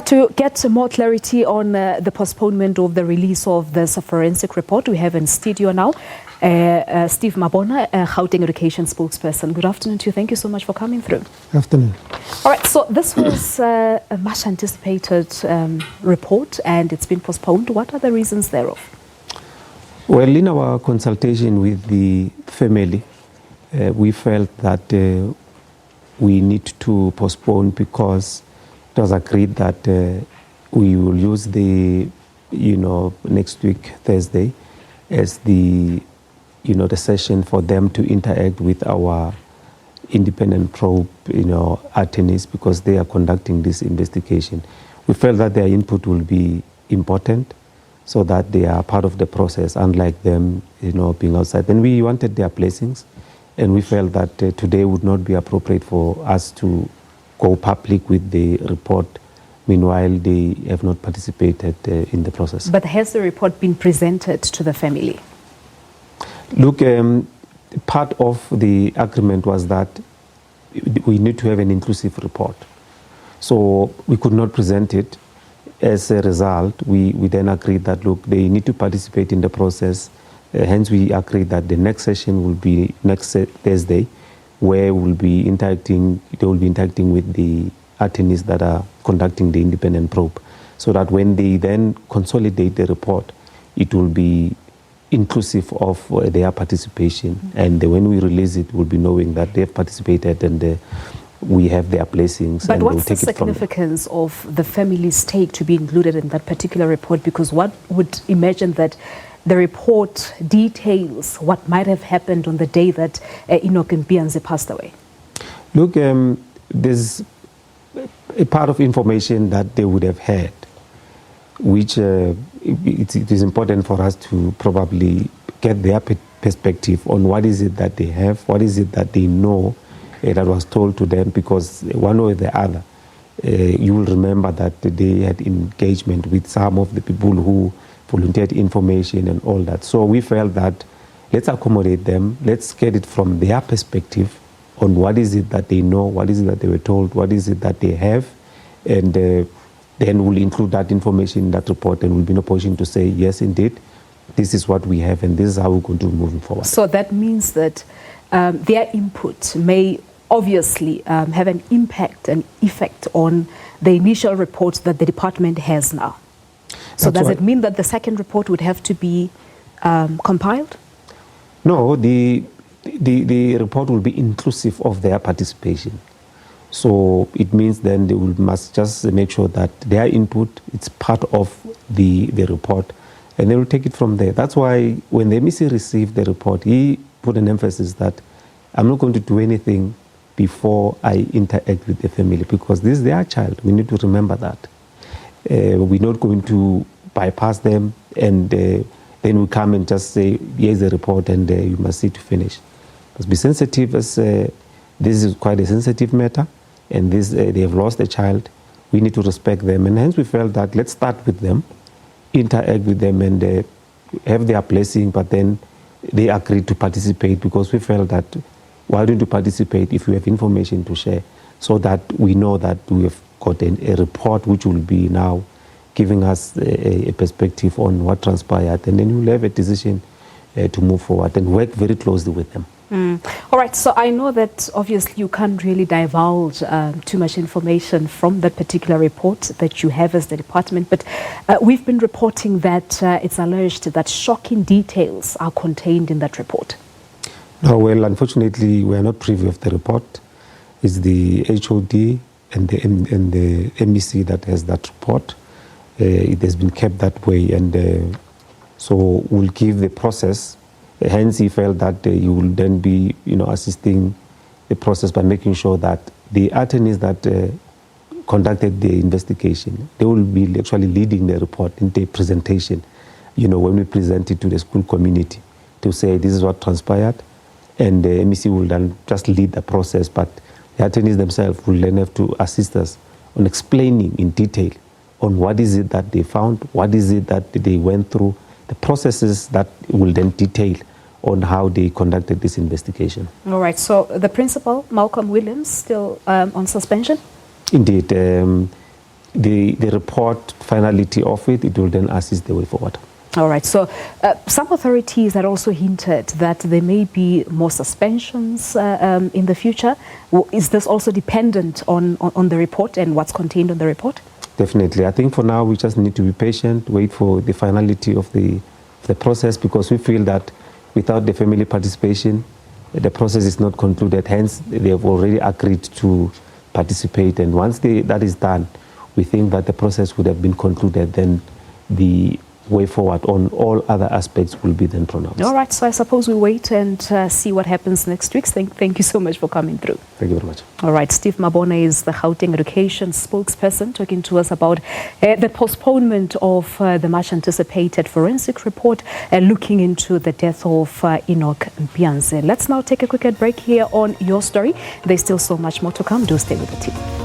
To get more clarity on the postponement of the release of this forensic report, we have in studio now Steve Mabona, Gauteng Education Spokesperson. Good afternoon to you. Thank you so much for coming through. Afternoon. All right, so this was a much anticipated report and it's been postponed. What are the reasons thereof? Well, in our consultation with the family, we felt that we need to postpone because it was agreed that we will use the, next week, Thursday, as the, the session for them to interact with our independent probe, attorneys, because they are conducting this investigation. We felt that their input will be important so that they are part of the process, unlike them, being outside. Then we wanted their blessings, and we felt that today would not be appropriate for us to go public with the report. Meanwhile, they have not participated in the process. But has the report been presented to the family? Look, part of the agreement was that we need to have an inclusive report. So we could not present it. As a result, we then agreed that, look, they need to participate in the process. Hence, we agreed that the next session will be next Thursday, where we'll be interacting, they will be interacting with the attorneys that are conducting the independent probe, so that when they then consolidate the report, it will be inclusive of their participation. Mm-hmm. And when we release it, we'll be knowing that they have participated and we have their blessings. But what's the significance of the family's stake to be included in that particular report? Because one would imagine that the report details what might have happened on the day that Enock Mpianzi passed away. Look, there's a part of information that they would have had, which it is important for us to probably get their perspective on what is it that they have, what is it that they know that was told to them, because one way or the other, you will remember that they had engagement with some of the people who volunteered information and all that. So we felt that let's accommodate them, let's get it from their perspective on what is it that they know, what is it that they were told, what is it that they have, and then we'll include that information in that report, and we'll be in a position to say, yes, indeed, this is what we have and this is how we're going to move forward. So that means that their input may obviously have an impact and effect on the initial report that the department has now. So does it mean that the second report would have to be compiled? No, the report will be inclusive of their participation. So it means then they must just make sure that their input is part of the report, and they will take it from there. That's why when the MEC received the report, he put an emphasis that I'm not going to do anything before I interact with the family, because this is their child. We need to remember that. We're not going to bypass them and then we come and just say, here's the report and you must see to finish. Must be sensitive, as this is quite a sensitive matter, and they have lost a child. We need to respect them, and hence we felt that let's start with them, interact with them and have their blessing, but then they agreed to participate, because we felt that why don't you participate if you have information to share, so that we know that we have got a report which will be now giving us a perspective on what transpired, and then we'll have a decision to move forward and work very closely with them. All right, so I know that obviously you can't really divulge too much information from that particular report that you have as the department, but we've been reporting that it's alleged that shocking details are contained in that report. No, well, unfortunately, we are not privy of the report. It's the HOD and the MEC that has that report. It has been kept that way, and so we'll give the process. Hence, he felt that you will then be, assisting the process by making sure that the attorneys that conducted the investigation, they will be actually leading the report in the presentation. When we present it to the school community, to say this is what transpired, and the MEC will then just lead the process, but the attorneys themselves will then have to assist us on explaining in detail on what is it that they found, what is it that they went through, the processes that will then detail on how they conducted this investigation. All right, so the principal, Malcolm Williams, still on suspension? Indeed. the report finality of it, it will then assist the way forward. All right. So some authorities had also hinted that there may be more suspensions in the future. Is this also dependent on the report and what's contained on the report? Definitely. I think for now we just need to be patient, wait for the finality of the process, because we feel that without the family participation, the process is not concluded. Hence, they have already agreed to participate. And once that is done, we think that the process would have been concluded. Then the way forward on all other aspects will be then pronounced. All right, so I suppose we wait and see what happens next week. Thank you so much for coming through. Thank you very much. All right, Steve Mabona is the Gauteng Education spokesperson, talking to us about the postponement of the much anticipated forensic report looking into the death of Enock Mpianzi. Let's now take a quick break here on Your Story. There's still so much more to come. Do stay with the team.